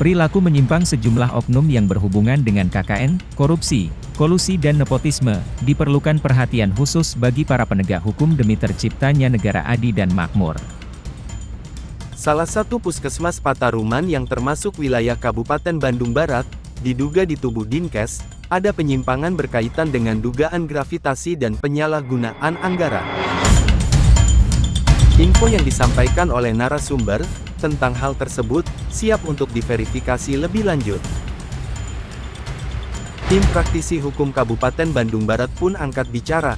Perilaku menyimpang sejumlah oknum yang berhubungan dengan KKN, korupsi, kolusi dan nepotisme, diperlukan perhatian khusus bagi para penegak hukum demi terciptanya negara adil dan makmur. Salah satu puskesmas Pataruman yang termasuk wilayah Kabupaten Bandung Barat, diduga di tubuh Dinkes, ada penyimpangan berkaitan dengan dugaan gravitasi dan penyalahgunaan anggaran. Info yang disampaikan oleh narasumber tentang hal tersebut siap untuk diverifikasi lebih lanjut. Tim praktisi hukum Kabupaten Bandung Barat pun angkat bicara.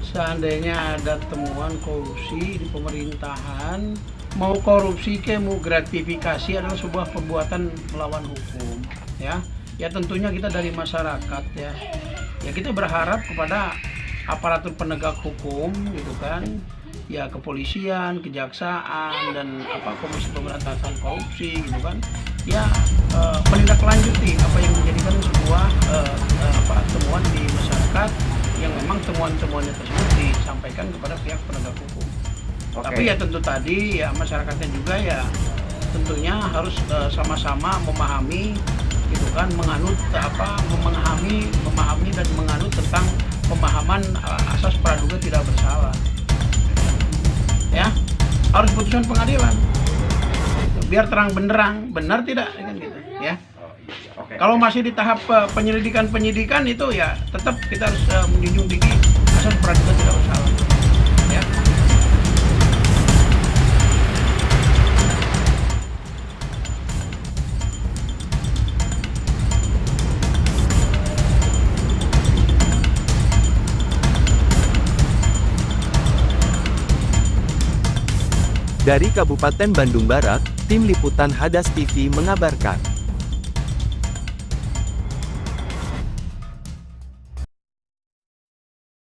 Seandainya ada temuan korupsi di pemerintahan, mau korupsi ke mau gratifikasi adalah sebuah perbuatan melawan hukum, ya. Ya tentunya kita dari masyarakat ya. Ya kita berharap kepada aparatur penegak hukum gitu kan. Ya kepolisian, kejaksaan dan Komisi Pemberantasan Korupsi gitu kan. Ya menindaklanjuti apa yang menjadikan sebuah temuan di masyarakat yang memang temuan-temuannya tersebut disampaikan kepada pihak penegak hukum. Tapi ya tentu tadi ya masyarakatnya juga ya tentunya harus sama-sama memahami gitu kan, menganut memahami dan menganut tentang pemahaman asas praduga tidak bersalah. Ya, harus putusan pengadilan. Biar terang benderang, benar tidak kan gitu, ya. Kalau masih di tahap penyidikan itu ya tetap kita harus menjunjung tinggi asas praduga tidak bersalah. Ya. Dari Kabupaten Bandung Barat, Tim Liputan Hadas TV mengabarkan.